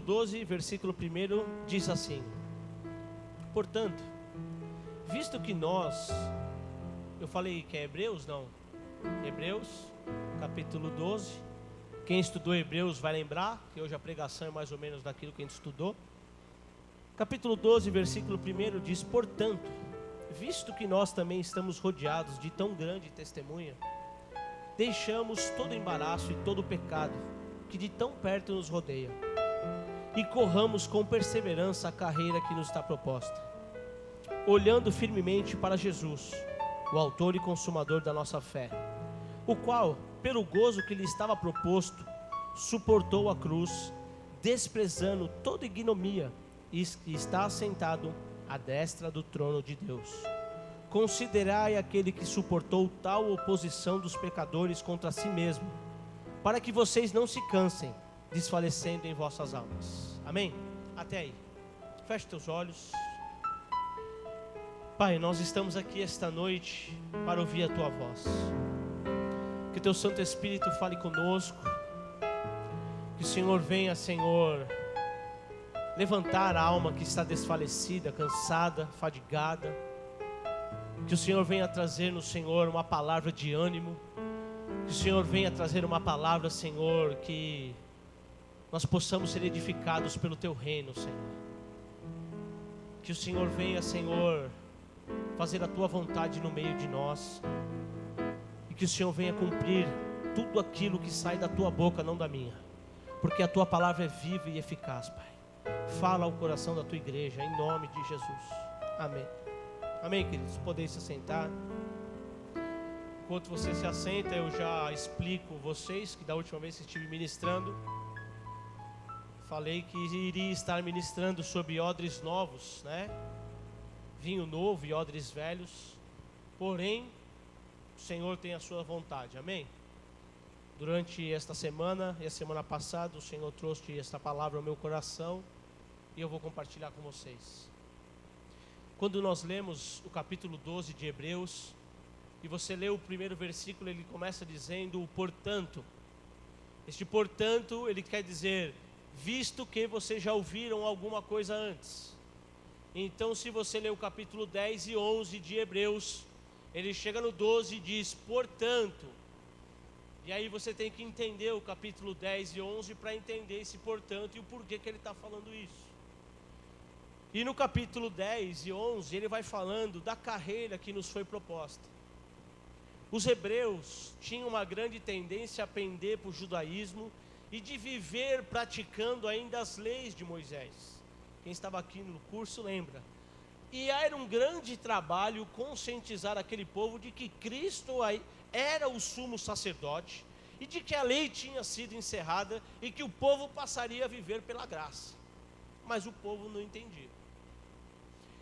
12, versículo 1 diz assim: portanto, visto que nós, eu falei que é Hebreus? Não, Hebreus, capítulo 12. Quem estudou Hebreus vai lembrar que hoje a pregação é mais ou menos daquilo que a gente estudou. Capítulo 12, versículo 1 diz: portanto, visto que nós também estamos rodeados de tão grande testemunha, deixamos todo embaraço e todo pecado que de tão perto nos rodeia, e corramos com perseverança a carreira que nos está proposta, olhando firmemente para Jesus, o autor e consumador da nossa fé, o qual, pelo gozo que lhe estava proposto, suportou a cruz, desprezando toda ignomia, e está assentado à destra do trono de Deus. Considerai aquele que suportou tal oposição dos pecadores contra si mesmo, para que vocês não se cansem, desfalecendo em vossas almas. Amém? Até aí. Feche teus olhos. Pai, nós estamos aqui esta noite para ouvir a Tua voz. Que Teu Santo Espírito fale conosco. Que o Senhor venha, Senhor, levantar a alma que está desfalecida, cansada, fadigada. Que o Senhor venha trazer no Senhor uma palavra de ânimo. Que o Senhor venha trazer uma palavra, Senhor, que nós possamos ser edificados pelo Teu reino, Senhor. Que o Senhor venha, Senhor, fazer a Tua vontade no meio de nós. E que o Senhor venha cumprir tudo aquilo que sai da Tua boca, não da minha. Porque a Tua palavra é viva e eficaz, Pai. Fala ao coração da Tua igreja, em nome de Jesus. Amém. Amém, queridos? Podeis se sentar. Enquanto você se assenta, eu já explico vocês que da última vez que estive ministrando, falei que iria estar ministrando sobre odres novos, né? Vinho novo e odres velhos. Porém, o Senhor tem a sua vontade, amém? Durante esta semana e a semana passada, o Senhor trouxe esta palavra ao meu coração e eu vou compartilhar com vocês. Quando nós lemos o capítulo 12 de Hebreus, e você lê o primeiro versículo, ele começa dizendo o portanto. Este portanto, ele quer dizer, visto que vocês já ouviram alguma coisa antes. Então, se você lê o capítulo 10 e 11 de Hebreus, ele chega no 12 e diz, portanto. E aí você tem que entender o capítulo 10 e 11 para entender esse portanto e o porquê que ele está falando isso. E no capítulo 10 e 11, ele vai falando da carreira que nos foi proposta. Os hebreus tinham uma grande tendência a pender para o judaísmo e de viver praticando ainda as leis de Moisés. Quem estava aqui no curso lembra. E era um grande trabalho conscientizar aquele povo de que Cristo era o sumo sacerdote e de que a lei tinha sido encerrada e que o povo passaria a viver pela graça. Mas o povo não entendia.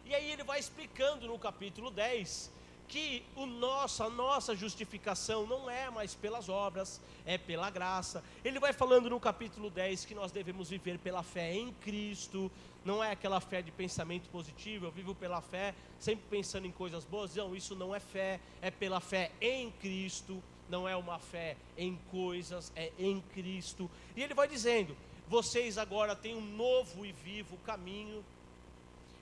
E aí ele vai explicando no capítulo 10 que a nossa justificação não é mais pelas obras, é pela graça. Ele vai falando no capítulo 10 que nós devemos viver pela fé em Cristo. Não é aquela fé de pensamento positivo, eu vivo pela fé, sempre pensando em coisas boas. Não, isso não é fé, é pela fé em Cristo. Não é uma fé em coisas, é em Cristo. E ele vai dizendo, vocês agora têm um novo e vivo caminho.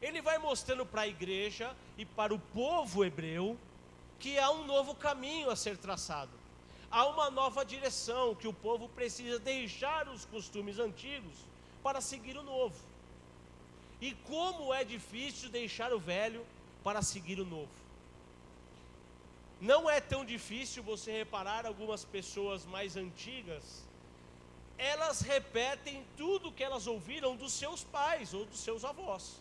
Ele vai mostrando para a igreja e para o povo hebreu que há um novo caminho a ser traçado. Há uma nova direção, que o povo precisa deixar os costumes antigos para seguir o novo. E como é difícil deixar o velho para seguir o novo. Não é tão difícil você reparar algumas pessoas mais antigas, elas repetem tudo que elas ouviram dos seus pais ou dos seus avós.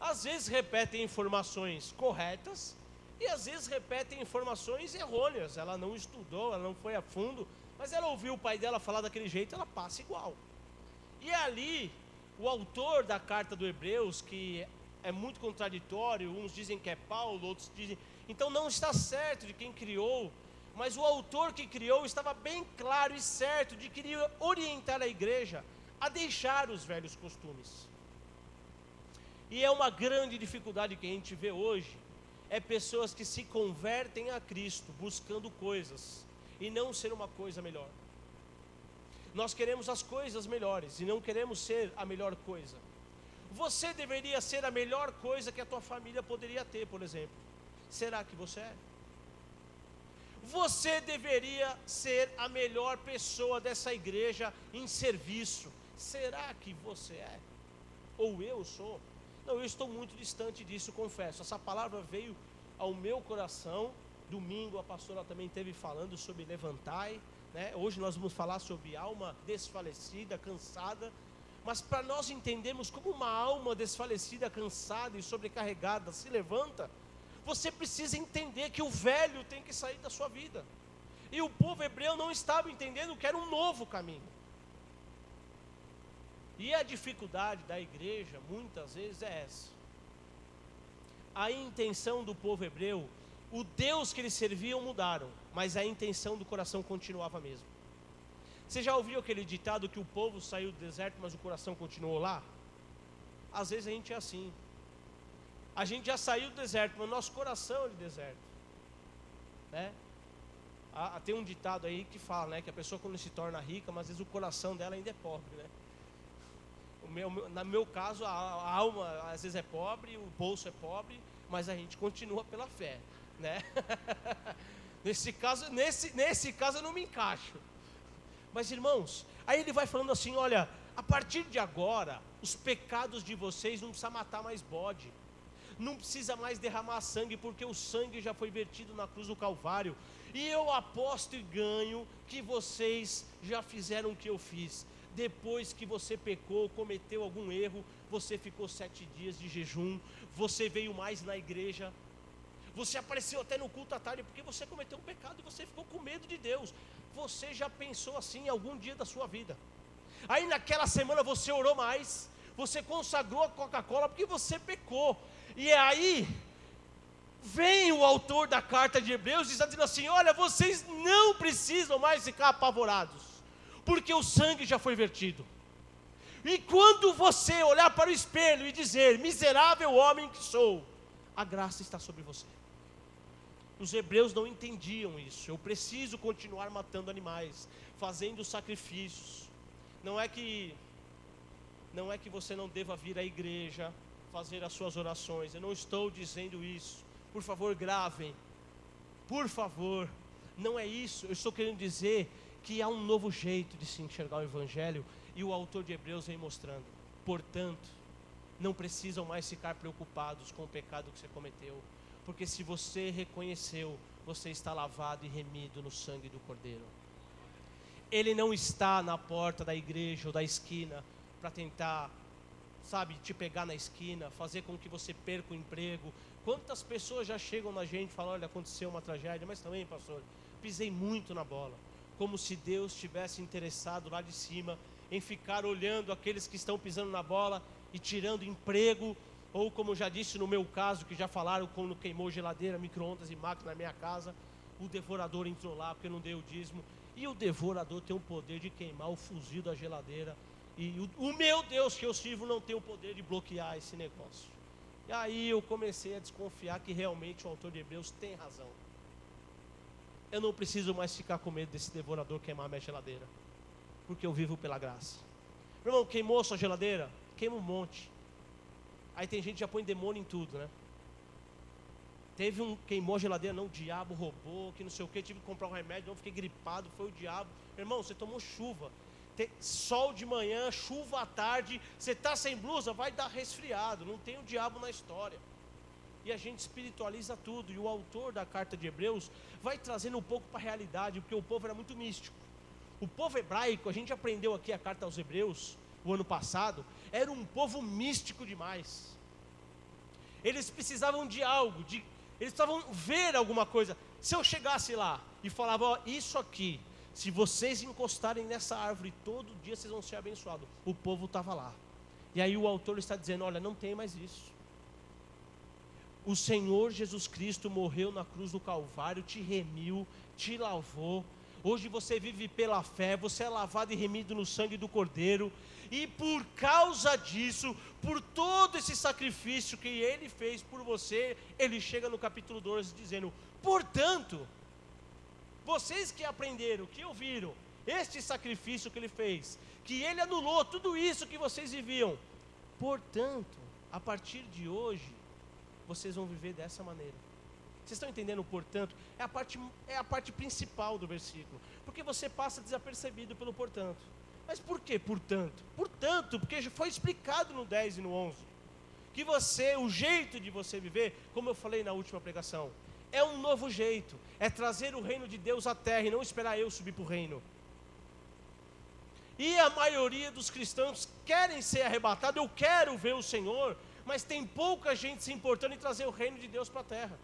Às vezes repetem informações corretas e às vezes repetem informações errôneas. Ela não estudou, ela não foi a fundo, mas ela ouviu o pai dela falar daquele jeito, ela passa igual. E ali, o autor da carta do Hebreus, que é muito contraditório, uns dizem que é Paulo, outros dizem... Então não está certo de quem criou, mas o autor que criou estava bem claro e certo de que queria orientar a igreja a deixar os velhos costumes. E é uma grande dificuldade que a gente vê hoje, é pessoas que se convertem a Cristo buscando coisas e não ser uma coisa melhor. Nós queremos as coisas melhores e não queremos ser a melhor coisa. Você deveria ser a melhor coisa que a tua família poderia ter, por exemplo. Será que você é? Você deveria ser a melhor pessoa dessa igreja em serviço. Será que você é? Ou eu sou? Não, eu estou muito distante disso, confesso. Essa palavra veio ao meu coração. Domingo a pastora também esteve falando sobre levantai, né? Hoje nós vamos falar sobre alma desfalecida, cansada. Mas para nós entendermos como uma alma desfalecida, cansada e sobrecarregada se levanta, você precisa entender que o velho tem que sair da sua vida. E o povo hebreu não estava entendendo que era um novo caminho. E a dificuldade da igreja, muitas vezes, é essa. A intenção do povo hebreu, o Deus que eles serviam mudaram, mas a intenção do coração continuava a mesma. Você já ouviu aquele ditado que o povo saiu do deserto, mas o coração continuou lá? Às vezes a gente é assim. A gente já saiu do deserto, mas o nosso coração é de deserto, né? Tem um ditado aí que fala, né, que a pessoa quando se torna rica, mas às vezes o coração dela ainda é pobre, né? No meu caso, a alma às vezes é pobre, o bolso é pobre, mas a gente continua pela fé, né? Nesse caso eu não me encaixo. Mas irmãos, aí ele vai falando assim, olha, a partir de agora, os pecados de vocês não precisa matar mais bode, não precisa mais derramar sangue, porque o sangue já foi vertido na cruz do Calvário, e eu aposto e ganho que vocês já fizeram o que eu fiz. Depois que você pecou, cometeu algum erro, você ficou 7 dias de jejum, você veio mais na igreja, você apareceu até no culto à tarde, porque você cometeu um pecado e você ficou com medo de Deus. Você já pensou assim em algum dia da sua vida? Aí naquela semana você orou mais, você consagrou a Coca-Cola porque você pecou. E aí vem o autor da carta de Hebreus dizendo assim, olha, vocês não precisam mais ficar apavorados, porque o sangue já foi vertido. E quando você olhar para o espelho e dizer, miserável homem que sou, a graça está sobre você. Os hebreus não entendiam isso. Eu preciso continuar matando animais, fazendo sacrifícios. Não é que você não deva vir à igreja, fazer as suas orações. Eu não estou dizendo isso. Por favor, gravem. Por favor. Não é isso. Eu estou querendo dizer que há um novo jeito de se enxergar o evangelho, e o autor de Hebreus vem mostrando. Portanto, não precisam mais ficar preocupados com o pecado que você cometeu, porque se você reconheceu, você está lavado e remido no sangue do Cordeiro. Ele não está na porta da igreja ou da esquina para tentar, te pegar na esquina, fazer com que você perca o emprego. Quantas pessoas já chegam na gente e falam, olha, aconteceu uma tragédia, mas também, pastor, pisei muito na bola. Como se Deus estivesse interessado lá de cima em ficar olhando aqueles que estão pisando na bola e tirando emprego. Ou como já disse no meu caso, que já falaram quando queimou geladeira, micro-ondas e máquina na minha casa, o devorador entrou lá porque eu não dei o dízimo, e o devorador tem o poder de queimar o fuzil da geladeira, e o meu Deus que eu sirvo não tem o poder de bloquear esse negócio. E aí eu comecei a desconfiar que realmente o autor de Hebreus tem razão. Eu não preciso mais ficar com medo desse devorador queimar a minha geladeira, porque eu vivo pela graça. Meu irmão, queimou a sua geladeira? Queima um monte. Aí tem gente que já põe demônio em tudo, né? Teve queimou a geladeira, não, o diabo roubou, que não sei o que, tive que comprar um remédio, não, fiquei gripado, foi o diabo. Meu irmão, você tomou chuva, sol de manhã, chuva à tarde, você está sem blusa, vai dar resfriado, não tem o diabo na história. E a gente espiritualiza tudo, e o autor da carta de Hebreus vai trazendo um pouco para a realidade, porque o povo era muito místico. O povo hebraico, a gente aprendeu aqui a carta aos Hebreus, o ano passado, era um povo místico demais. Eles precisavam de algo, eles precisavam ver alguma coisa. Se eu chegasse lá e falava, ó, isso aqui, se vocês encostarem nessa árvore todo dia vocês vão ser abençoados. O povo estava lá. E aí o autor está dizendo, olha, não tem mais isso. O Senhor Jesus Cristo morreu na cruz do Calvário, te remiu, te lavou. Hoje você vive pela fé, você é lavado e remido no sangue do Cordeiro, e por causa disso, por todo esse sacrifício que Ele fez por você, Ele chega no capítulo 12 dizendo, portanto, vocês que aprenderam, que ouviram, este sacrifício que ele fez, que ele anulou tudo isso que vocês viviam. Portanto, a partir de hoje, vocês vão viver dessa maneira. Vocês estão entendendo? Portanto, é a parte principal do versículo, porque você passa desapercebido pelo portanto. Mas por que portanto? Portanto, porque já foi explicado no 10 e no 11, que o jeito de você viver, como eu falei na última pregação, é um novo jeito, é trazer o reino de Deus à terra e não esperar eu subir para o reino. E a maioria dos cristãos querem ser arrebatados, eu quero ver o Senhor, mas tem pouca gente se importando em trazer o reino de Deus para a terra.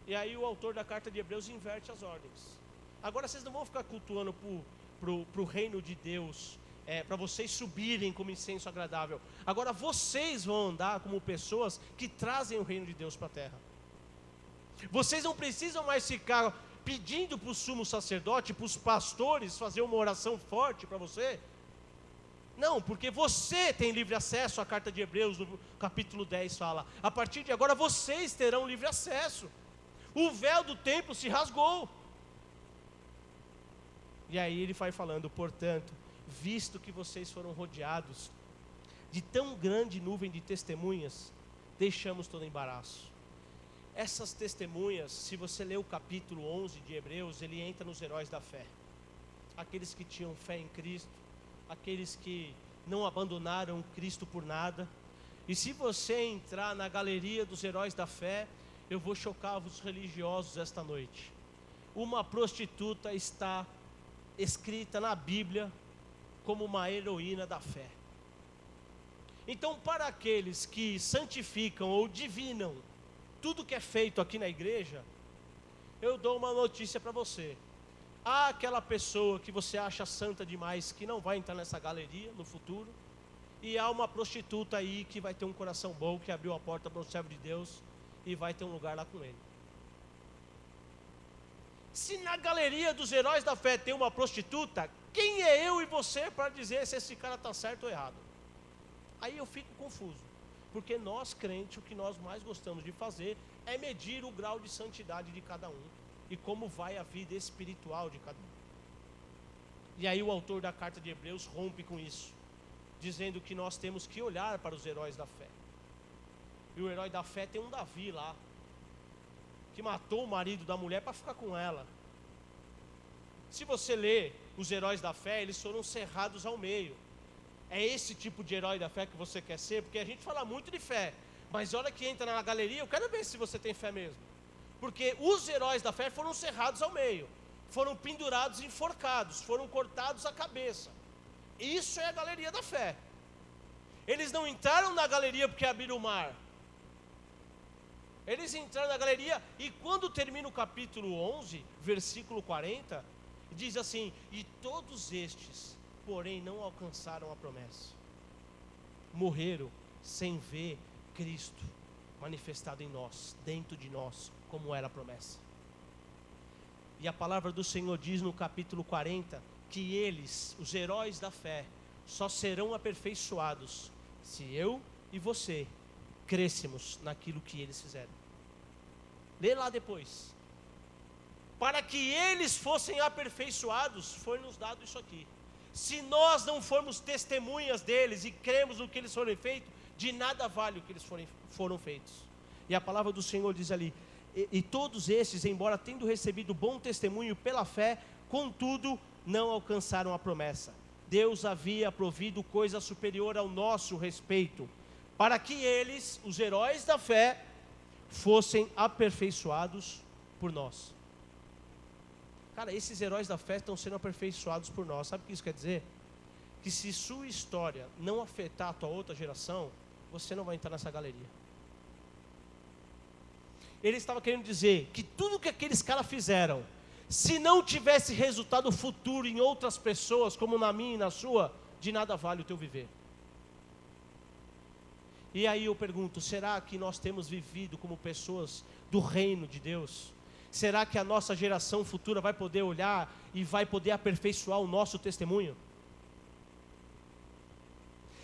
E aí o autor da carta de Hebreus inverte as ordens. Agora vocês não vão ficar cultuando para o reino de Deus, para vocês subirem como incenso agradável. Agora vocês vão andar como pessoas que trazem o reino de Deus para a terra. Vocês não precisam mais ficar pedindo para o sumo sacerdote, para os pastores fazer uma oração forte para você. Não, porque você tem livre acesso. A carta de Hebreus no capítulo 10 fala, a partir de agora vocês terão livre acesso. O véu do templo se rasgou. E aí ele vai falando, portanto, visto que vocês foram rodeados de tão grande nuvem de testemunhas, deixamos todo embaraço. Essas testemunhas, se você ler o capítulo 11 de Hebreus, ele entra nos heróis da fé. Aqueles que tinham fé em Cristo, aqueles que não abandonaram Cristo por nada. E se você entrar na galeria dos heróis da fé, eu vou chocar os religiosos esta noite. Uma prostituta está escrita na Bíblia como uma heroína da fé. Então, para aqueles que santificam ou divinam tudo que é feito aqui na igreja, eu dou uma notícia para você. Há aquela pessoa que você acha santa demais, que não vai entrar nessa galeria no futuro, e há uma prostituta aí que vai ter um coração bom, que abriu a porta para o servo de Deus e vai ter um lugar lá com ele. Se na galeria dos heróis da fé tem uma prostituta, quem é eu e você para dizer se esse cara está certo ou errado? Aí eu fico confuso, porque nós crentes, o que nós mais gostamos de fazer é medir o grau de santidade de cada um e como vai a vida espiritual de cada um. E aí o autor da carta de Hebreus rompe com isso, dizendo que nós temos que olhar para os heróis da fé. E o herói da fé tem um Davi lá, que matou o marido da mulher para ficar com ela. Se você ler os heróis da fé, eles foram cerrados ao meio. É esse tipo de herói da fé que você quer ser? Porque a gente fala muito de fé, mas olha que entra na galeria, eu quero ver se você tem fé mesmo. Porque os heróis da fé foram cerrados ao meio, foram pendurados, enforcados, foram cortados a cabeça. Isso é a galeria da fé. Eles não entraram na galeria porque abriram o mar. Eles entraram na galeria, e quando termina o capítulo 11, versículo 40, diz assim: e todos estes, porém, não alcançaram a promessa. Morreram sem ver Cristo manifestado em nós, dentro de nós, como era a promessa. E a palavra do Senhor diz no capítulo 40, que eles, os heróis da fé, só serão aperfeiçoados se eu e você crescemos naquilo que eles fizeram. Lê lá depois. Para que eles fossem aperfeiçoados, foi nos dado isso aqui. Se nós não formos testemunhas deles e cremos no que eles foram feitos, de nada vale o que eles foram feitos. E a palavra do Senhor diz ali: e todos estes, embora tendo recebido bom testemunho pela fé, contudo não alcançaram a promessa. Deus havia provido coisa superior ao nosso respeito, para que eles, os heróis da fé, fossem aperfeiçoados por nós. Cara, esses heróis da fé estão sendo aperfeiçoados por nós. Sabe o que isso quer dizer? Que se sua história não afetar a tua outra geração, você não vai entrar nessa galeria. Ele estava querendo dizer que tudo que aqueles caras fizeram, se não tivesse resultado futuro em outras pessoas, como na minha e na sua, de nada vale o teu viver. E aí eu pergunto, será que nós temos vivido como pessoas do reino de Deus? Será que a nossa geração futura vai poder olhar e vai poder aperfeiçoar o nosso testemunho?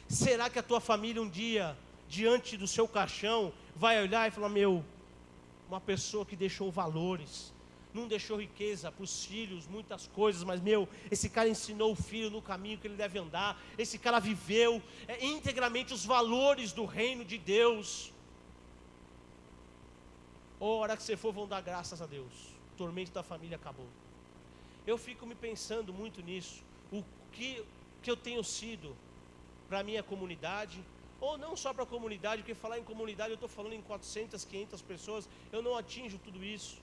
Será que a tua família um dia, diante do seu caixão, vai olhar e falar: meu, uma pessoa que deixou valores, não deixou riqueza para os filhos, muitas coisas, mas esse cara ensinou o filho no caminho que ele deve andar, esse cara viveu integramente os valores do reino de Deus. A hora que você for, vão dar graças a Deus, o tormento da família acabou. Eu fico me pensando muito nisso, o que eu tenho sido para a minha comunidade, ou não só para a comunidade, porque falar em comunidade eu estou falando em 400, 500 pessoas, eu não atinjo tudo isso,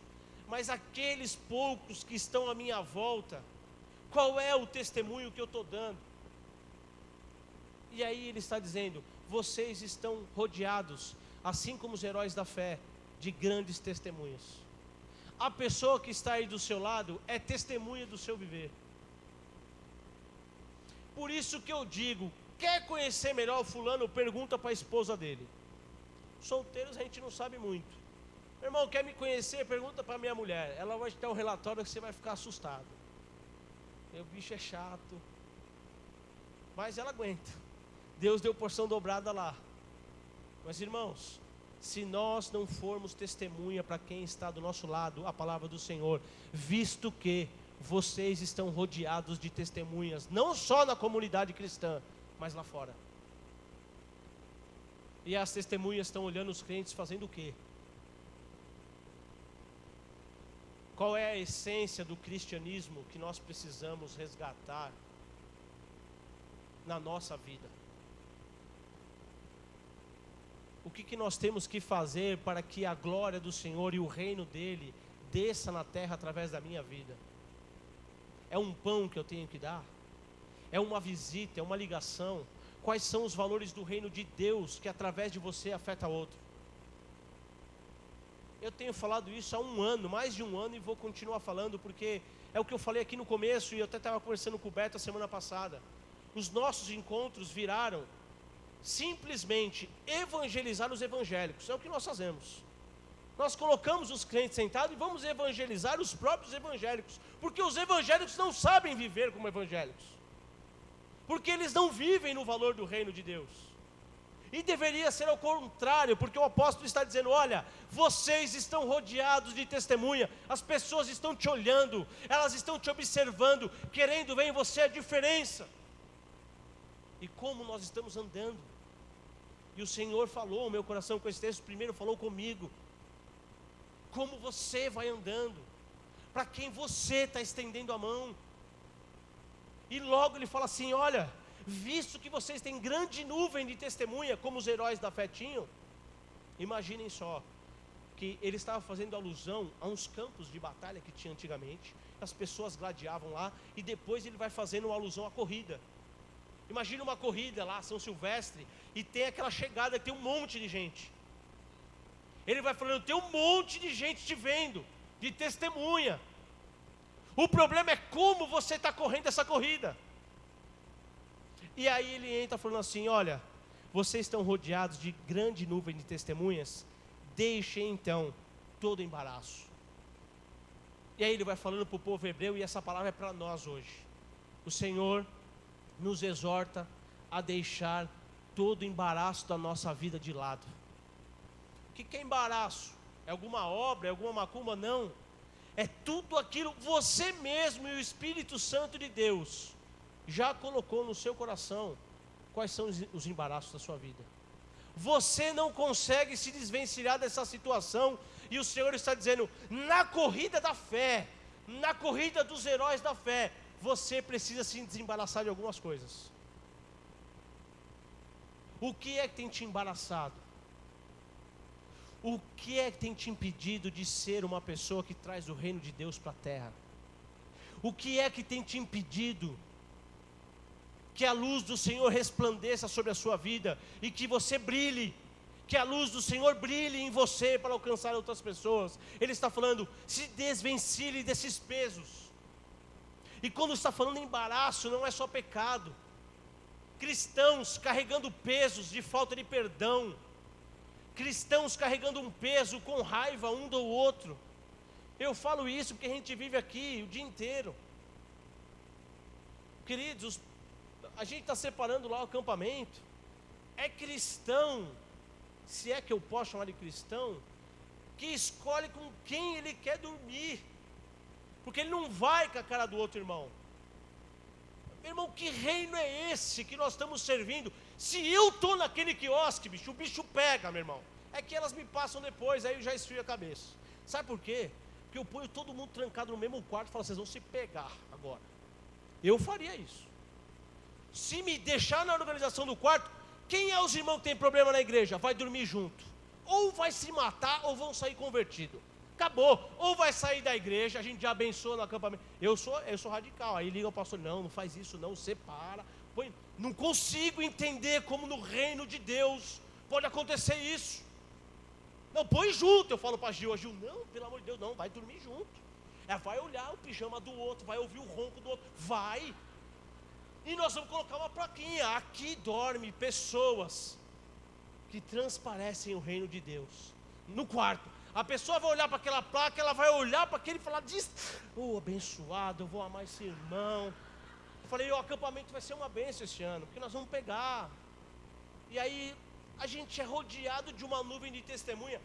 mas aqueles poucos que estão à minha volta, qual é o testemunho que eu estou dando? E aí ele está dizendo, vocês estão rodeados, assim como os heróis da fé, de grandes testemunhas. A pessoa que está aí do seu lado é testemunha do seu viver. Por isso que eu digo, quer conhecer melhor o fulano, pergunta para a esposa dele. Solteiros a gente não sabe muito. Meu irmão, quer me conhecer? Pergunta para minha mulher. Ela vai te dar um relatório que você vai ficar assustado. O bicho é chato, mas ela aguenta. Deus deu porção dobrada lá. Mas irmãos, se nós não formos testemunha para quem está do nosso lado, a palavra do Senhor, visto que vocês estão rodeados de testemunhas, não só na comunidade cristã, mas lá fora. E as testemunhas estão olhando os crentes fazendo o quê? Qual é a essência do cristianismo que nós precisamos resgatar na nossa vida? O que nós temos que fazer para que a glória do Senhor e o reino dele desça na terra através da minha vida? É um pão que eu tenho que dar? É uma visita, é uma ligação? Quais são os valores do reino de Deus que através de você afeta outro? Eu tenho falado isso há um ano, mais de um ano, e vou continuar falando, porque é o que eu falei aqui no começo, e eu até estava conversando com o Beto a semana passada. Os nossos encontros viraram simplesmente evangelizar os evangélicos, é o que nós fazemos. Nós colocamos os crentes sentados e vamos evangelizar os próprios evangélicos, porque os evangélicos não sabem viver como evangélicos, porque eles não vivem no valor do reino de Deus. E deveria ser ao contrário, porque o apóstolo está dizendo, olha, vocês estão rodeados de testemunha, as pessoas estão te olhando, elas estão te observando, querendo ver em você a diferença. E como nós estamos andando. E o Senhor falou ao meu coração com esse texto, primeiro falou comigo, como você vai andando, para quem você está estendendo a mão. E logo ele fala assim, olha, visto que vocês têm grande nuvem de testemunha, como os heróis da fé tinham, imaginem só, que ele estava fazendo alusão a uns campos de batalha que tinha antigamente, as pessoas gladiavam lá, e depois ele vai fazendo uma alusão à corrida. Imagina uma corrida lá, São Silvestre, e tem aquela chegada que tem um monte de gente. Ele vai falando, tem um monte de gente te vendo, de testemunha. O problema é como você está correndo essa corrida. E aí ele entra falando assim, olha, vocês estão rodeados de grande nuvem de testemunhas, deixem então todo embaraço. E aí ele vai falando para o povo hebreu, e essa palavra é para nós hoje. O Senhor nos exorta a deixar todo embaraço da nossa vida de lado. O que é embaraço? É alguma obra, é alguma macumba? Não. É tudo aquilo, você mesmo e o Espírito Santo de Deus já colocou no seu coração quais são os embaraços da sua vida. Você não consegue se desvencilhar dessa situação, e o Senhor está dizendo, na corrida da fé, na corrida dos heróis da fé, você precisa se desembaraçar de algumas coisas. O que é que tem te embaraçado? O que é que tem te impedido de ser uma pessoa que traz o reino de Deus para a terra? O que é que tem te impedido que a luz do Senhor resplandeça sobre a sua vida e que você brilhe, que a luz do Senhor brilhe em você para alcançar outras pessoas? Ele está falando, se desvencilhe desses pesos. E quando está falando em embaraço, não é só pecado. Cristãos carregando pesos de falta de perdão, cristãos carregando um peso com raiva um do outro. Eu falo isso porque a gente vive aqui o dia inteiro. Queridos, a gente está separando lá o acampamento. É cristão, se é que eu posso chamar de cristão, que escolhe com quem ele quer dormir. porque ele não vai com a cara do outro irmão. Meu irmão, que reino é esse que nós estamos servindo? Se eu estou naquele quiosque, bicho, o bicho pega, meu irmão. É que elas me passam depois, aí eu já esfrio a cabeça. Sabe por quê? Porque eu ponho todo mundo trancado no mesmo quarto e falo, vocês vão se pegar agora. Eu faria isso. Se me deixar na organização do quarto, quem é os irmãos que tem problema na igreja? Vai dormir junto. Ou vai se matar ou vão sair convertidos. Acabou. Ou vai sair da igreja, a gente já abençoa no acampamento. Eu sou radical. Aí liga o pastor, não faz isso, não, separa. Não consigo entender como no reino de Deus pode acontecer isso. Não, põe junto. Eu falo para Gil, não, pelo amor de Deus, não, vai dormir junto. Vai olhar o pijama do outro, vai ouvir o ronco do outro, vai. E nós vamos colocar uma plaquinha, aqui dorme pessoas que transparecem o reino de Deus. No quarto. A pessoa vai olhar para aquela placa, ela vai olhar para aquele e falar, abençoado, eu vou amar esse irmão. Eu falei, o acampamento vai ser uma bênção esse ano, porque nós vamos pegar. E aí, a gente é rodeado de uma nuvem de testemunha.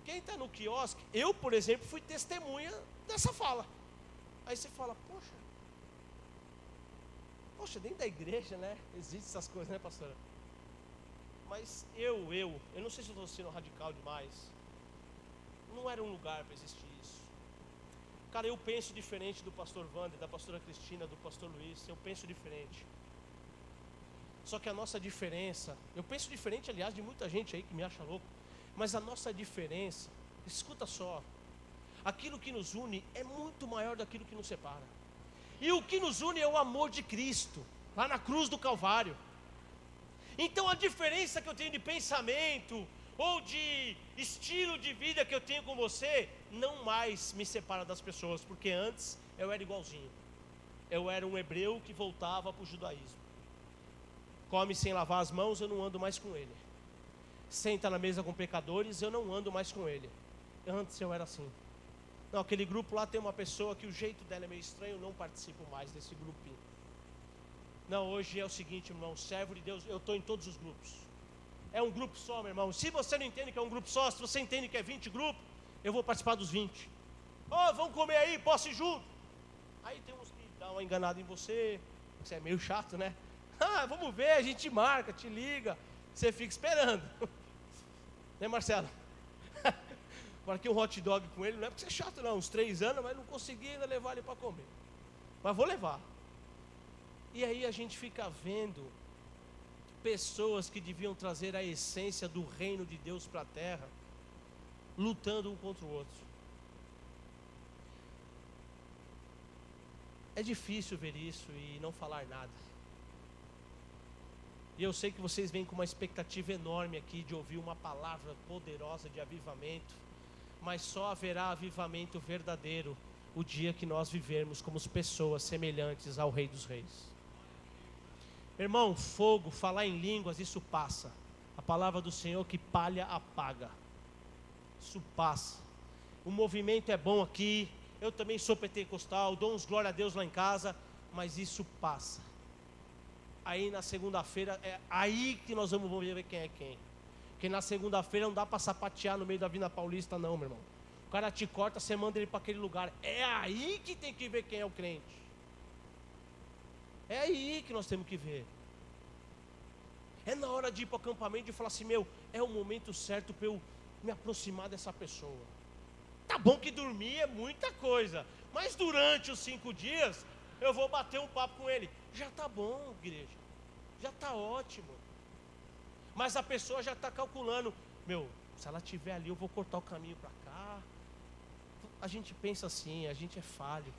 Quem está no quiosque, eu, por exemplo, fui testemunha dessa fala. Aí você fala, poxa, dentro da igreja, né? Existem essas coisas, né, pastora? Mas eu não sei se eu estou sendo radical demais. Não era um lugar para existir isso. Cara, eu penso diferente do pastor Wander, da pastora Cristina, do pastor Luiz. Eu penso diferente. Só que a nossa diferença, eu penso diferente, aliás, de muita gente aí que me acha louco. Mas a nossa diferença, escuta só, aquilo que nos une é muito maior daquilo que nos separa. E o que nos une é o amor de Cristo, lá na cruz do Calvário. Então a diferença que eu tenho de pensamento, ou de estilo de vida que eu tenho com você, não mais me separa das pessoas, porque antes eu era igualzinho. Eu era um hebreu que voltava para o judaísmo. Come sem lavar as mãos, eu não ando mais com ele. Senta na mesa com pecadores, eu não ando mais com ele. Antes eu era assim. Não, aquele grupo lá tem uma pessoa que o jeito dela é meio estranho, eu não participo mais desse grupinho. Não, hoje é o seguinte, irmão, servo de Deus, eu estou em todos os grupos. É um grupo só, meu irmão. Se você não entende que é um grupo só, se você entende que é 20 grupos, eu vou participar dos 20. Vamos comer aí, posso ir junto? Aí tem uns que dão uma enganada em você, você é meio chato, né? Vamos ver, a gente marca, te liga, você fica esperando. Né, Marcelo? Marquei um hot dog com ele, não é porque você é chato não, uns 3 anos, mas não consegui ainda levar ele para comer. Mas vou levar. E aí a gente fica vendo pessoas que deviam trazer a essência do reino de Deus para a terra, lutando um contra o outro. É difícil ver isso e não falar nada. E eu sei que vocês vêm com uma expectativa enorme aqui de ouvir uma palavra poderosa de avivamento, mas só haverá avivamento verdadeiro o dia que nós vivermos como pessoas semelhantes ao Rei dos Reis. Irmão, fogo, falar em línguas, isso passa. A palavra do Senhor que palha apaga. Isso passa. O movimento é bom aqui. Eu também sou pentecostal, dou uns glória a Deus lá em casa, mas isso passa. Aí na segunda-feira, é aí que nós vamos ver quem é quem. Porque na segunda-feira não dá para sapatear no meio da Avenida Paulista não, meu irmão. O cara te corta, você manda ele para aquele lugar. É aí que tem que ver quem é o crente. É aí que nós temos que ver. É na hora de ir para o acampamento e falar assim, é o momento certo para eu me aproximar dessa pessoa. Tá bom que dormir é muita coisa, mas durante os 5 dias eu vou bater um papo com ele. Já tá bom, igreja. Já tá ótimo. Mas a pessoa já está calculando, se ela estiver ali eu vou cortar o caminho para cá. A gente pensa assim, a gente é falho.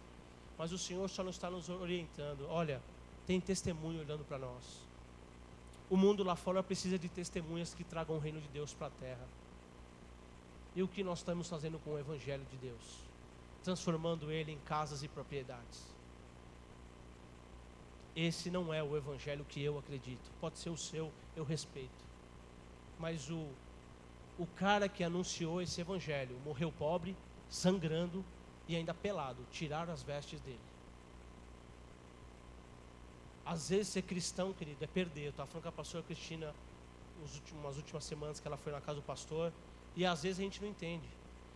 Mas o Senhor só não está nos orientando. Olha, tem testemunho olhando para nós. O mundo lá fora precisa de testemunhas que tragam o reino de Deus para a terra. E o que nós estamos fazendo com o Evangelho de Deus? Transformando ele em casas e propriedades. Esse não é o Evangelho que eu acredito. Pode ser o seu, eu respeito. Mas o cara que anunciou esse Evangelho morreu pobre, sangrando e ainda pelado. Tiraram as vestes dele. Às vezes ser cristão, querido, é perder. Eu estava falando com a pastora Cristina umas últimas semanas que ela foi na casa do pastor. E às vezes a gente não entende.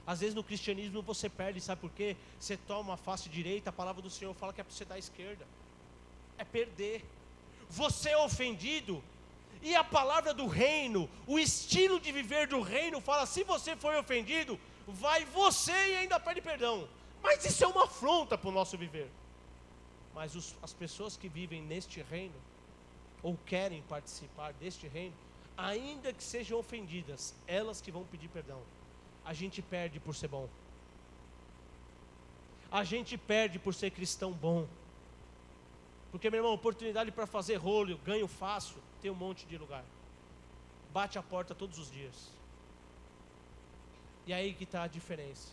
Às vezes no cristianismo você perde, sabe por quê? Você toma a face direita, a palavra do Senhor fala que é para você dar a esquerda. É perder. Você é ofendido, e a palavra do reino, o estilo de viver do reino fala, se você foi ofendido, vai você e ainda pede perdão. Mas isso é uma afronta para o nosso viver. Mas as pessoas que vivem neste reino, ou querem participar deste reino, ainda que sejam ofendidas, elas que vão pedir perdão. A gente perde por ser bom. A gente perde por ser cristão bom. Porque, meu irmão, oportunidade para fazer rolo, ganho fácil, tem um monte de lugar. Bate a porta todos os dias. E aí que está a diferença.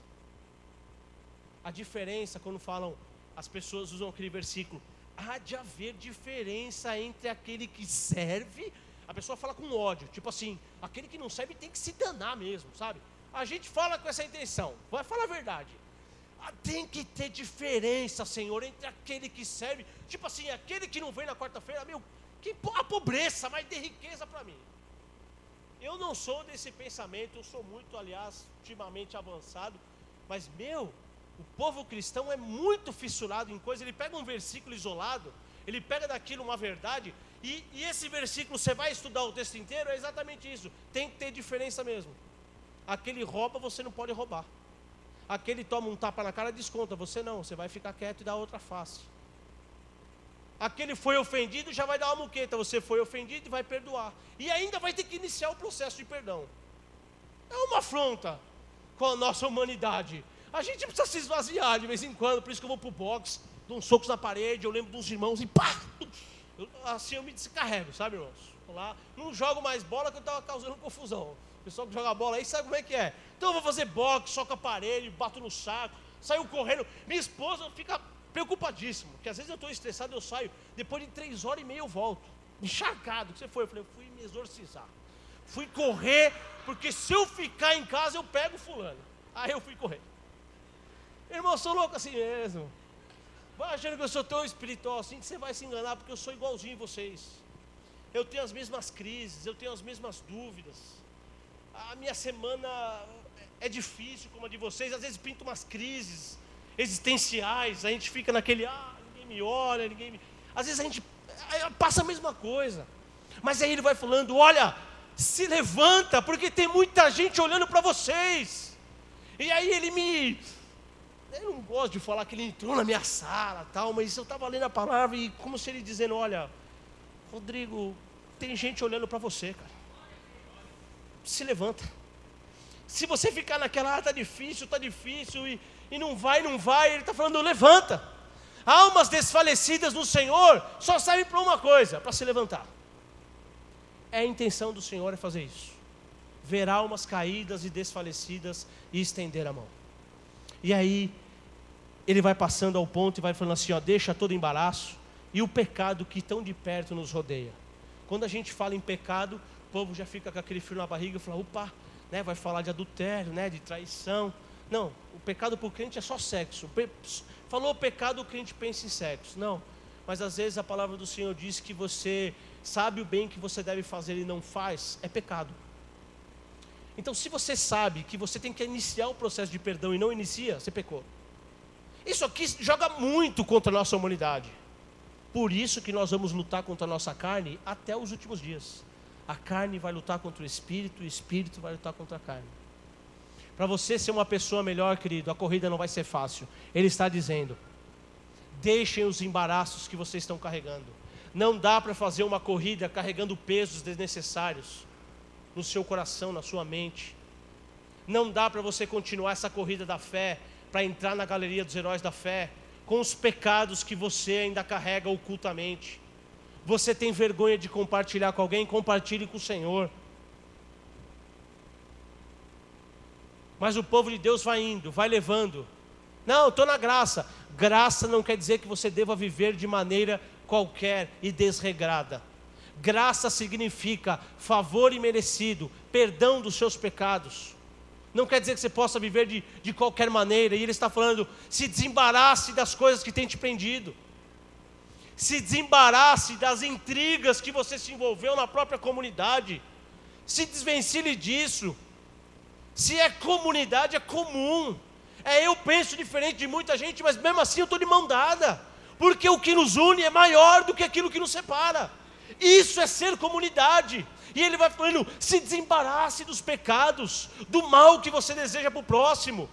A diferença, quando falam, as pessoas usam aquele versículo, há de haver diferença entre aquele que serve, a pessoa fala com ódio, tipo assim, aquele que não serve tem que se danar mesmo, sabe? A gente fala com essa intenção, vai falar a verdade. Tem que ter diferença, Senhor, entre aquele que serve, tipo assim, aquele que não vem na quarta-feira, meu, que a pobreza, mas dê riqueza para mim. Eu não sou desse pensamento, eu sou muito, aliás, ultimamente avançado, mas o povo cristão é muito fissurado em coisas. Ele pega um versículo isolado, ele pega daquilo uma verdade, e esse versículo, você vai estudar o texto inteiro, é exatamente isso, tem que ter diferença mesmo. Aquele rouba, você não pode roubar. Aquele toma um tapa na cara, desconta, você não, você vai ficar quieto e dar outra face. Aquele foi ofendido, já vai dar uma muqueta, você foi ofendido e vai perdoar. E ainda vai ter que iniciar o processo de perdão. É uma afronta com a nossa humanidade. A gente precisa se esvaziar de vez em quando, por isso que eu vou pro boxe, dou uns socos na parede, eu lembro dos irmãos e pá! Assim eu me descarrego, sabe, irmãos? Vou lá, não jogo mais bola que eu estava causando confusão. O pessoal que joga bola aí sabe como é que é. Então eu vou fazer boxe, soco a parede, bato no saco, saio correndo. Minha esposa fica preocupadíssima, porque às vezes eu estou estressado, eu saio, depois de 3h30 eu volto, encharcado. O que você foi? Eu falei, fui me exorcizar. Fui correr, porque se eu ficar em casa eu pego fulano. Aí eu fui correr. Irmão, eu sou louco assim mesmo. Vai achando que eu sou tão espiritual assim que você vai se enganar, porque eu sou igualzinho vocês. Eu tenho as mesmas crises, eu tenho as mesmas dúvidas. A minha semana é difícil como a de vocês. Às vezes pinto umas crises existenciais, a gente fica naquele, ninguém me olha, ninguém me... Às vezes a gente passa a mesma coisa. Mas aí ele vai falando, olha, se levanta, porque tem muita gente olhando para vocês. E aí eu não gosto de falar que ele entrou na minha sala, tal, mas eu estava lendo a palavra e como se ele dizendo, olha, Rodrigo, tem gente olhando para você, cara. Se levanta. Se você ficar naquela, está difícil e não vai, ele está falando, levanta. Almas desfalecidas no Senhor só servem para uma coisa, para se levantar. A intenção do Senhor é fazer isso. Ver almas caídas e desfalecidas e estender a mão. E aí, ele vai passando ao ponto e vai falando assim, deixa todo embaraço e o pecado que tão de perto nos rodeia. Quando a gente fala em pecado, o povo já fica com aquele frio na barriga e fala, opa, né, vai falar de adultério, né, de traição. Não, o pecado para o crente é só sexo. Falou pecado, o crente pensa em sexo. Não, mas às vezes a palavra do Senhor diz que você sabe o bem que você deve fazer e não faz, é pecado. Então se você sabe que você tem que iniciar o processo de perdão e não inicia, você pecou. Isso aqui joga muito contra a nossa humanidade. Por isso que nós vamos lutar contra a nossa carne até os últimos dias. A carne vai lutar contra o espírito vai lutar contra a carne. Para você ser uma pessoa melhor, querido, a corrida não vai ser fácil. Ele está dizendo, deixem os embaraços que vocês estão carregando. Não dá para fazer uma corrida carregando pesos desnecessários no seu coração, na sua mente. Não dá para você continuar essa corrida da fé, para entrar na galeria dos heróis da fé, com os pecados que você ainda carrega ocultamente. Você tem vergonha de compartilhar com alguém? Compartilhe com o Senhor. Mas o povo de Deus vai indo, vai levando. Não, estou na graça. Graça não quer dizer que você deva viver de maneira qualquer e desregrada. Graça significa favor imerecido, perdão dos seus pecados. Não quer dizer que você possa viver de qualquer maneira. E ele está falando, se desembarace das coisas que tem te prendido. Se desembarace das intrigas que você se envolveu na própria comunidade. Se desvencilhe disso. Se é comunidade, é comum. Eu penso diferente de muita gente, mas mesmo assim eu estou de mão dada. Porque o que nos une é maior do que aquilo que nos separa. Isso é ser comunidade. E ele vai falando, se desembarace dos pecados, do mal que você deseja para o próximo.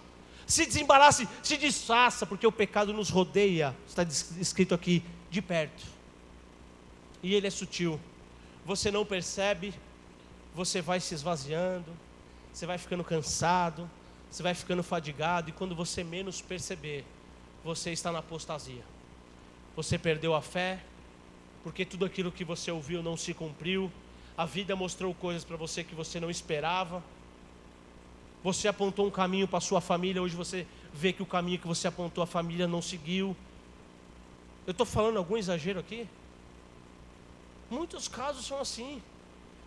Se desembarace, se desfaça, porque o pecado nos rodeia, está escrito aqui, de perto. E ele é sutil. Você não percebe, você vai se esvaziando, você vai ficando cansado, você vai ficando fadigado, e quando você menos perceber, você está na apostasia. Você perdeu a fé, porque tudo aquilo que você ouviu não se cumpriu. A vida mostrou coisas para você que você não esperava. Você apontou um caminho para a sua família, hoje você vê que o caminho que você apontou à família não seguiu. Eu estou falando algum exagero aqui? Muitos casos são assim.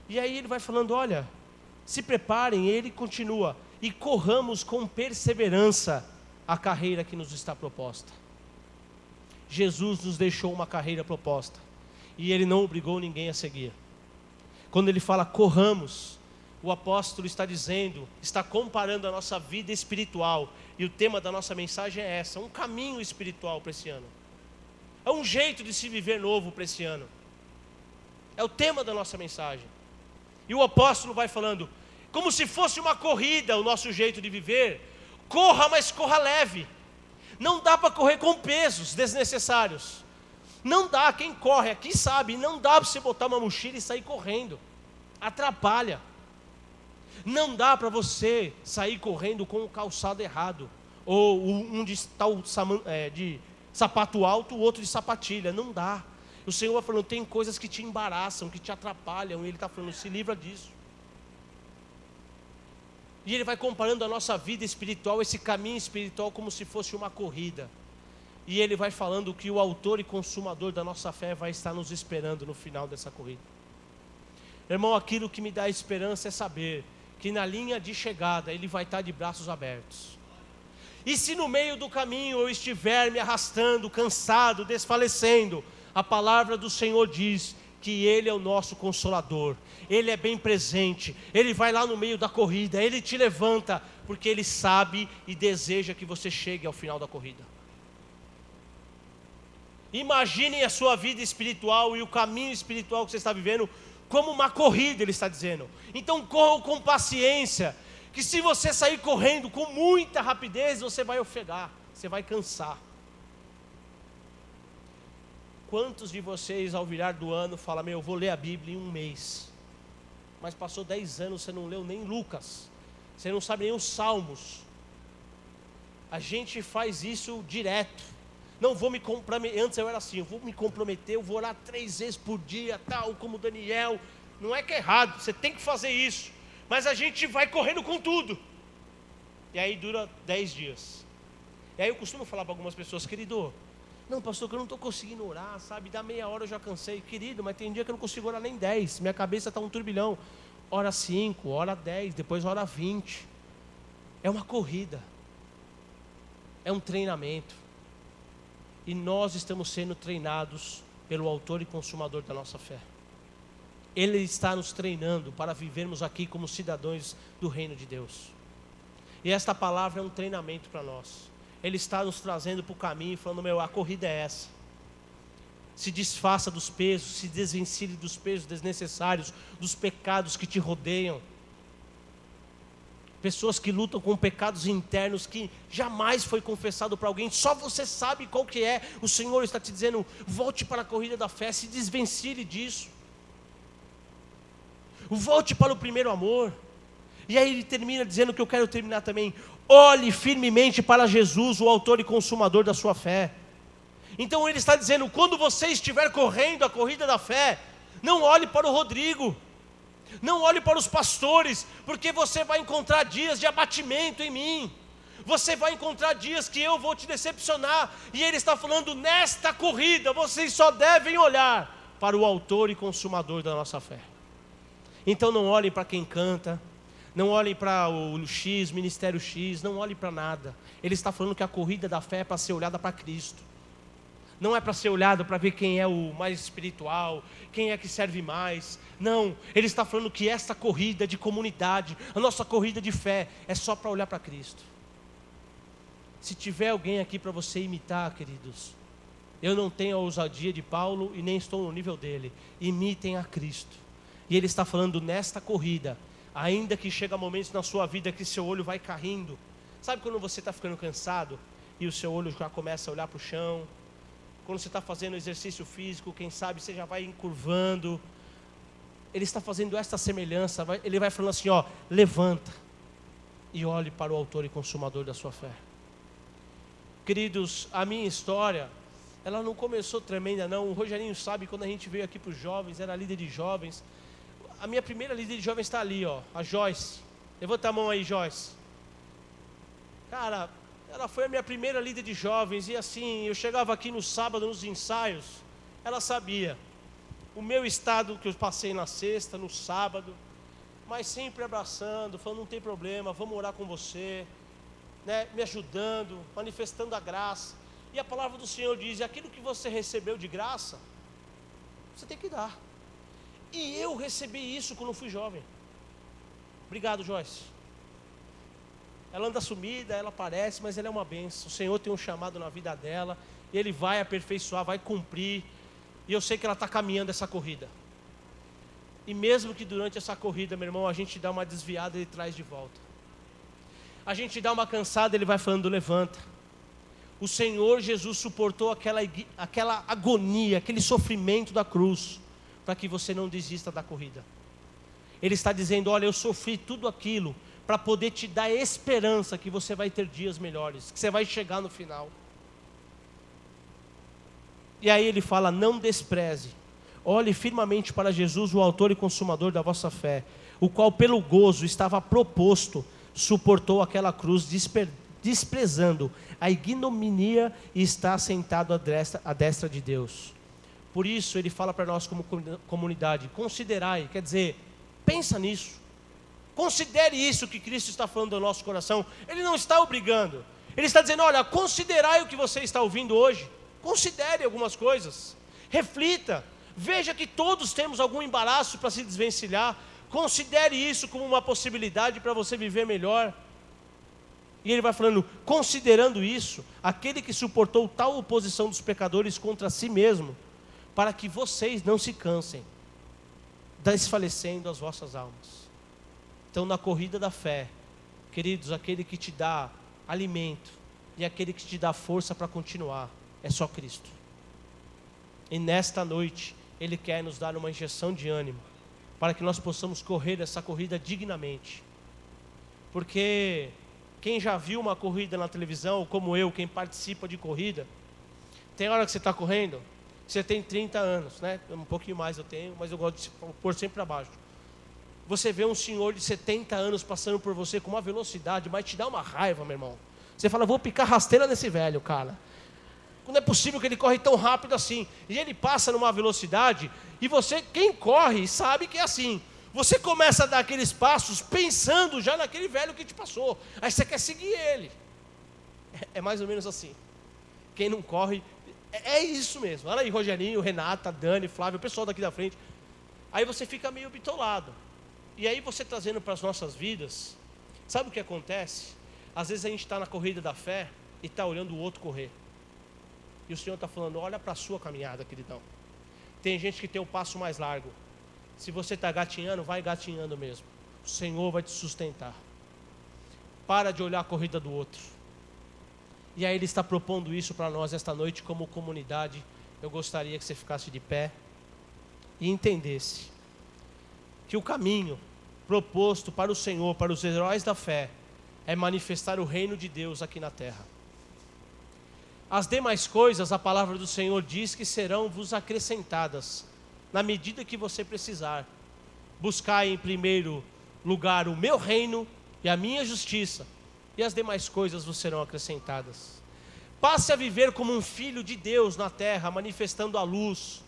E aí ele vai falando, olha, se preparem, ele continua, e corramos com perseverança a carreira que nos está proposta. Jesus nos deixou uma carreira proposta, e ele não obrigou ninguém a seguir. Quando ele fala corramos, o apóstolo está dizendo, está comparando a nossa vida espiritual, e o tema da nossa mensagem é essa, um caminho espiritual para esse ano. É um jeito de se viver novo para esse ano. É o tema da nossa mensagem. E o apóstolo vai falando, como se fosse uma corrida, o nosso jeito de viver. Corra, mas corra leve. Não dá para correr com pesos desnecessários. Não dá, quem corre aqui sabe, não dá para você botar uma mochila e sair correndo. Atrapalha. Não dá para você sair correndo com o calçado errado. Ou um de sapato alto, o outro de sapatilha. Não dá. O Senhor vai falando, tem coisas que te embaraçam, que te atrapalham. E Ele está falando, se livra disso. E Ele vai comparando a nossa vida espiritual, esse caminho espiritual, como se fosse uma corrida. E Ele vai falando que o autor e consumador da nossa fé vai estar nos esperando no final dessa corrida. Irmão, aquilo que me dá esperança é saber que na linha de chegada Ele vai estar de braços abertos. E se no meio do caminho eu estiver me arrastando, cansado, desfalecendo, a palavra do Senhor diz que Ele é o nosso consolador, Ele é bem presente, Ele vai lá no meio da corrida, Ele te levanta, porque Ele sabe e deseja que você chegue ao final da corrida. Imaginem a sua vida espiritual e o caminho espiritual que você está vivendo como uma corrida, Ele está dizendo. Então corram com paciência, que se você sair correndo com muita rapidez, você vai ofegar, você vai cansar. Quantos de vocês ao virar do ano falam, eu vou ler a Bíblia em um mês, mas passou 10 anos, você não leu nem Lucas, você não sabe nem os Salmos. A gente faz isso direto. Não vou me comprometer, antes eu era assim, eu vou me comprometer, eu vou orar 3 vezes por dia, tal como Daniel. Não é que é errado, você tem que fazer isso, mas a gente vai correndo com tudo, e aí dura 10 dias. E aí eu costumo falar para algumas pessoas, querido, não pastor, que eu não estou conseguindo orar, sabe, dá meia hora eu já cansei. Querido, mas tem dia que eu não consigo orar nem 10, minha cabeça está um turbilhão. Ora 5, ora 10, depois ora 20. É uma corrida, é um treinamento. E nós estamos sendo treinados pelo autor e consumador da nossa fé. Ele está nos treinando para vivermos aqui como cidadãos do reino de Deus. E esta palavra é um treinamento para nós. Ele está nos trazendo para o caminho, falando, a corrida é essa. Se desfaça dos pesos, se desvencilhe dos pesos desnecessários, dos pecados que te rodeiam. Pessoas que lutam com pecados internos que jamais foi confessado para alguém, só você sabe qual que é. O Senhor está te dizendo, volte para a corrida da fé, se desvencilhe disso. Volte para o primeiro amor. E aí ele termina dizendo que eu quero terminar também. Olhe firmemente para Jesus, o autor e consumador da sua fé. Então ele está dizendo, quando você estiver correndo a corrida da fé, não olhe para o Rodrigo, não olhe para os pastores, porque você vai encontrar dias de abatimento em mim. Você vai encontrar dias que eu vou te decepcionar. E ele está falando, nesta corrida, vocês só devem olhar para o autor e consumador da nossa fé. Então não olhem para quem canta, não olhem para o X, Ministério X, não olhem para nada. Ele está falando que a corrida da fé é para ser olhada para Cristo. Não é para ser olhado para ver quem é o mais espiritual, quem é que serve mais. Não, ele está falando que esta corrida de comunidade, a nossa corrida de fé, é só para olhar para Cristo. Se tiver alguém aqui para você imitar, queridos, eu não tenho a ousadia de Paulo e nem estou no nível dele. Imitem a Cristo. E ele está falando nesta corrida, ainda que chega momentos na sua vida que seu olho vai caindo. Sabe quando você está ficando cansado e o seu olho já começa a olhar para o chão? Quando você está fazendo exercício físico, quem sabe você já vai encurvando. Ele está fazendo esta semelhança, ele vai falando assim, ó, levanta e olhe para o autor e consumador da sua fé. Queridos, a minha história, ela não começou tremenda não. O Rogerinho sabe, quando a gente veio aqui para os jovens, era líder de jovens. A minha primeira líder de jovens está ali, ó, a Joyce. Levanta a mão aí, Joyce. Cara, ela foi a minha primeira líder de jovens. E assim, eu chegava aqui no sábado, nos ensaios, ela sabia o meu estado que eu passei na sexta, no sábado, mas sempre abraçando, falando, não tem problema, vamos orar com você, né, me ajudando, manifestando a graça. E a palavra do Senhor diz, aquilo que você recebeu de graça, você tem que dar. E eu recebi isso quando fui jovem. Obrigado, Joyce. Ela anda sumida, ela aparece, mas ela é uma bênção. O Senhor tem um chamado na vida dela, e Ele vai aperfeiçoar, vai cumprir. E eu sei que ela está caminhando essa corrida. E mesmo que durante essa corrida, meu irmão, a gente dá uma desviada, Ele traz de volta. A gente dá uma cansada, Ele vai falando, levanta. O Senhor Jesus suportou aquela agonia, aquele sofrimento da cruz, para que você não desista da corrida. Ele está dizendo, olha, eu sofri tudo aquilo, para poder te dar esperança que você vai ter dias melhores, que você vai chegar no final. E aí ele fala, não despreze, olhe firmemente para Jesus, o autor e consumador da vossa fé, o qual pelo gozo estava proposto, suportou aquela cruz, desprezando a ignominia e está sentado à destra de Deus. Por isso ele fala para nós como comunidade, considerai, quer dizer, pensa nisso, considere isso que Cristo está falando no nosso coração. Ele não está obrigando, ele está dizendo, olha, considerai o que você está ouvindo hoje, considere algumas coisas, reflita, veja que todos temos algum embaraço para se desvencilhar, considere isso como uma possibilidade para você viver melhor. E ele vai falando, considerando isso, aquele que suportou tal oposição dos pecadores contra si mesmo, para que vocês não se cansem, desfalecendo as vossas almas. Então na corrida da fé, queridos, aquele que te dá alimento, e aquele que te dá força para continuar, é só Cristo. E nesta noite, Ele quer nos dar uma injeção de ânimo, para que nós possamos correr essa corrida dignamente. Porque quem já viu uma corrida na televisão, ou como eu, quem participa de corrida, tem hora que você está correndo, você tem 30 anos, né? Um pouquinho mais eu tenho, mas eu gosto de pôr sempre para baixo. Você vê um senhor de 70 anos passando por você com uma velocidade, mas te dá uma raiva, meu irmão. Você fala, vou picar rasteira nesse velho, cara. Não é possível que ele corre tão rápido assim. E ele passa numa velocidade, e você, quem corre, sabe que é assim. Você começa a dar aqueles passos pensando já naquele velho que te passou. Aí você quer seguir ele. É mais ou menos assim. Quem não corre, é isso mesmo. Olha aí, Rogerinho, Renata, Dani, Flávio, o pessoal daqui da frente. Aí você fica meio bitolado. E aí você trazendo para as nossas vidas, sabe o que acontece? Às vezes a gente está na corrida da fé e está olhando o outro correr. E o Senhor está falando, olha para a sua caminhada, queridão. Tem gente que tem o passo mais largo. Se você está gatinhando, vai gatinhando mesmo. O Senhor vai te sustentar. Para de olhar a corrida do outro. E aí Ele está propondo isso para nós esta noite como comunidade. Eu gostaria que você ficasse de pé e entendesse que o caminho proposto para o Senhor, para os heróis da fé, é manifestar o reino de Deus aqui na terra. As demais coisas, a palavra do Senhor diz que serão vos acrescentadas, na medida que você precisar. Buscai em primeiro lugar o meu reino e a minha justiça, e as demais coisas vos serão acrescentadas. Passe a viver como um filho de Deus na terra, manifestando a luz,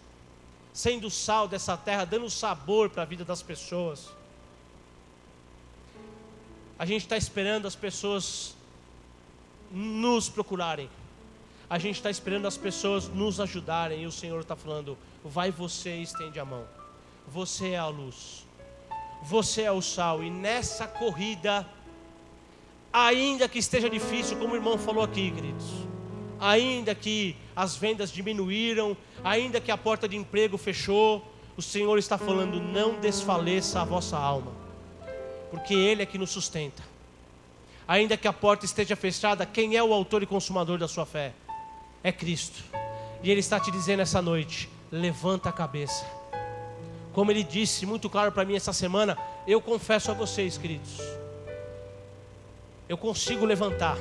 sendo o sal dessa terra, dando sabor para a vida das pessoas. A gente está esperando as pessoas nos procurarem. a gente está esperando as pessoas nos ajudarem, e o Senhor está falando: vai você e estende a mão. Você é a luz, você é o sal. E nessa corrida, ainda que esteja difícil, como o irmão falou aqui, queridos, ainda que as vendas diminuíram, ainda que a porta de emprego fechou, o Senhor está falando: não desfaleça a vossa alma, porque Ele é que nos sustenta. Ainda que a porta esteja fechada, quem é o autor e consumador da sua fé? É Cristo. E Ele está te dizendo essa noite: levanta a cabeça. Como Ele disse muito claro para mim essa semana, eu confesso a vocês, queridos, eu consigo levantar,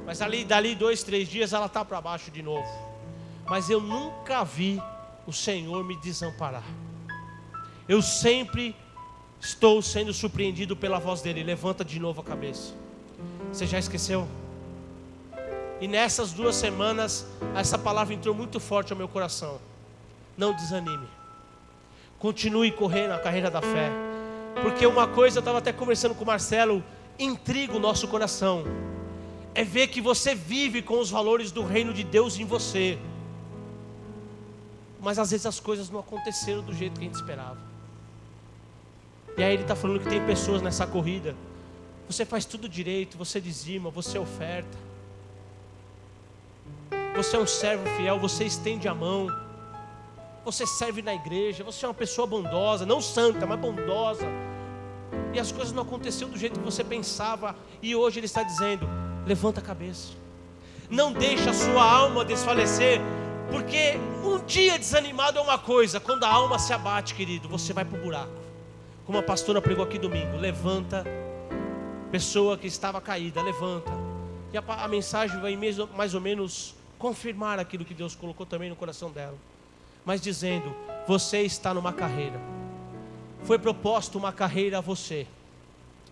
mas dali 2, 3 dias ela está para baixo de novo. Mas eu nunca vi o Senhor me desamparar. Eu sempre estou sendo surpreendido pela voz dEle: levanta de novo a cabeça. Você já esqueceu? E nessas 2 semanas, essa palavra entrou muito forte ao meu coração: não desanime, continue correndo a carreira da fé. Porque uma coisa, eu estava até conversando com o Marcelo, intriga o nosso coração, é ver que você vive com os valores do reino de Deus em você, mas às vezes as coisas não aconteceram do jeito que a gente esperava. E aí ele está falando que tem pessoas nessa corrida: você faz tudo direito, você dizima, você oferta, você é um servo fiel, você estende a mão, você serve na igreja, você é uma pessoa bondosa, não santa, mas bondosa, e as coisas não aconteceram do jeito que você pensava. E hoje Ele está dizendo: levanta a cabeça, não deixa a sua alma desfalecer. Porque um dia desanimado é uma coisa, quando a alma se abate, querido, você vai para o buraco. Como a pastora pregou aqui domingo: levanta, pessoa que estava caída, levanta. E a mensagem vai mais ou menos confirmar aquilo que Deus colocou também no coração dela, mas dizendo: você está numa carreira, foi proposta uma carreira a você.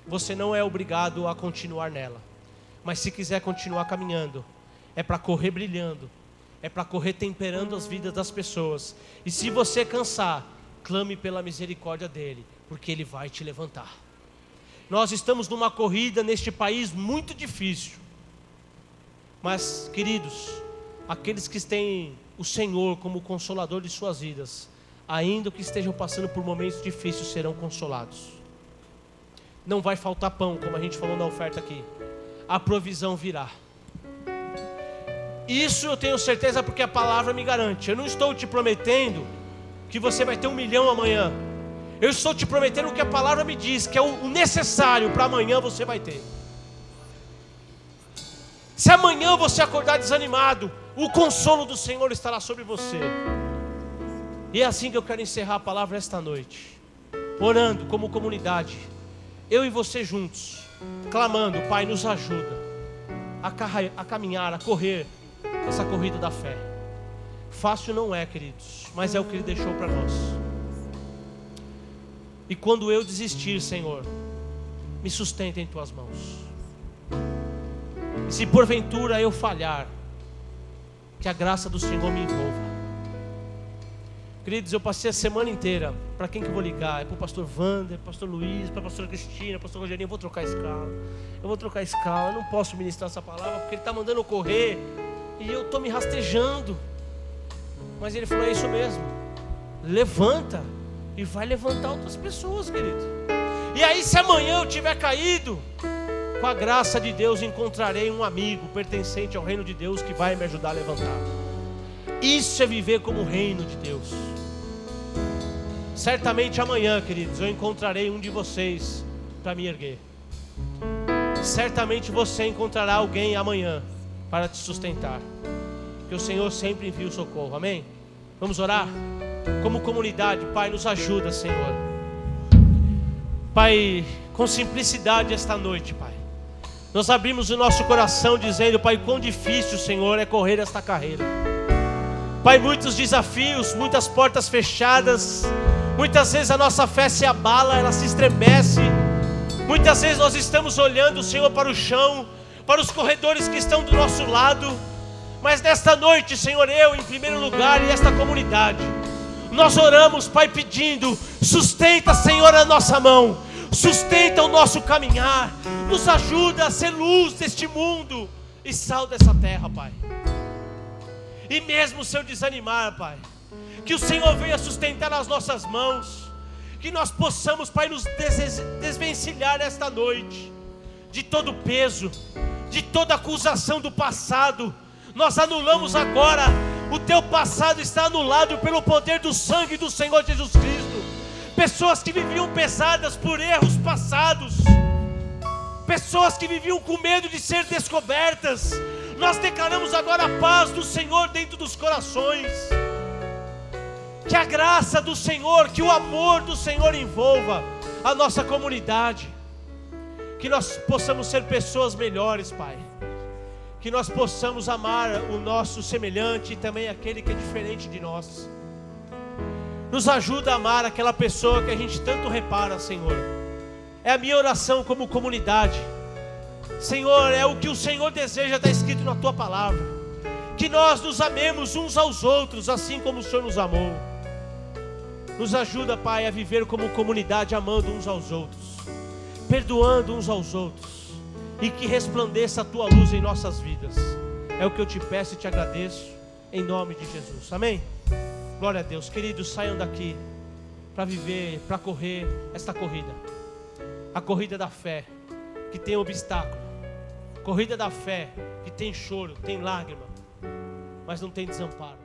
Você não é obrigado a continuar nela, mas se quiser continuar caminhando, é para correr brilhando, é para correr temperando as vidas das pessoas. E se você cansar, clame pela misericórdia dEle, porque Ele vai te levantar. Nós estamos numa corrida neste país muito difícil, mas, queridos, aqueles que têm o Senhor como consolador de suas vidas, ainda que estejam passando por momentos difíceis, serão consolados. Não vai faltar pão, como a gente falou na oferta aqui. A provisão virá. Isso eu tenho certeza, porque a palavra me garante. Eu não estou te prometendo que você vai ter 1 milhão amanhã. Eu estou te prometendo o que a palavra me diz, que é o necessário para amanhã você vai ter. Se amanhã você acordar desanimado, o consolo do Senhor estará sobre você. E é assim que eu quero encerrar a palavra esta noite, orando como comunidade, eu e você juntos, clamando: Pai, nos ajuda a caminhar, a correr essa corrida da fé. Fácil não é, queridos, mas é o que Ele deixou para nós. E quando eu desistir, Senhor, me sustenta em Tuas mãos. E se porventura eu falhar, que a graça do Senhor me envolva. Queridos, eu passei a semana inteira, para quem que eu vou ligar? É para o pastor Wander, pastor Luiz, para a pastora Cristina, pastor Rogerinho. Eu vou trocar a escala, eu não posso ministrar essa palavra, porque ele está mandando eu correr, e eu estou me rastejando. Mas ele falou: é isso mesmo, levanta, e vai levantar outras pessoas, querido. E aí, se amanhã eu tiver caído, com a graça de Deus encontrarei um amigo pertencente ao reino de Deus, que vai me ajudar a levantar. Isso é viver como o reino de Deus. Certamente amanhã, queridos, eu encontrarei um de vocês para me erguer. Certamente você encontrará alguém amanhã para te sustentar, porque o Senhor sempre envia o socorro. Amém? Vamos orar? Como comunidade, Pai, nos ajuda, Senhor. Pai, com simplicidade esta noite, Pai, nós abrimos o nosso coração dizendo: Pai, quão difícil, Senhor, é correr esta carreira. Pai, muitos desafios, muitas portas fechadas. Muitas vezes a nossa fé se abala, ela se estremece. Muitas vezes nós estamos olhando, Senhor, para o chão, para os corredores que estão do nosso lado. Mas nesta noite, Senhor, eu em primeiro lugar, e esta comunidade, nós oramos, Pai, pedindo: sustenta, Senhor, a nossa mão, sustenta o nosso caminhar, nos ajuda a ser luz deste mundo e sal dessa terra, Pai. E mesmo se eu desanimar, Pai, que o Senhor venha sustentar as nossas mãos, que nós possamos, Pai, nos desvencilhar esta noite de todo peso, de toda acusação do passado. Nós anulamos agora. O teu passado está anulado pelo poder do sangue do Senhor Jesus Cristo. Pessoas que viviam pesadas por erros passados, pessoas que viviam com medo de ser descobertas, nós declaramos agora a paz do Senhor dentro dos corações. Que a graça do Senhor, que o amor do Senhor envolva a nossa comunidade. Que nós possamos ser pessoas melhores, Pai. Que nós possamos amar o nosso semelhante e também aquele que é diferente de nós. Nos ajuda a amar aquela pessoa que a gente tanto repara, Senhor. É a minha oração como comunidade. Senhor, é o que o Senhor deseja, está escrito na Tua palavra. Que nós nos amemos uns aos outros, assim como o Senhor nos amou. Nos ajuda, Pai, a viver como comunidade, amando uns aos outros, perdoando uns aos outros, e que resplandeça a Tua luz em nossas vidas. É o que eu te peço e te agradeço, em nome de Jesus, amém? Glória a Deus. Queridos, saiam daqui para viver, para correr esta corrida, a corrida da fé, que tem obstáculo, corrida da fé, que tem choro, tem lágrima, mas não tem desamparo.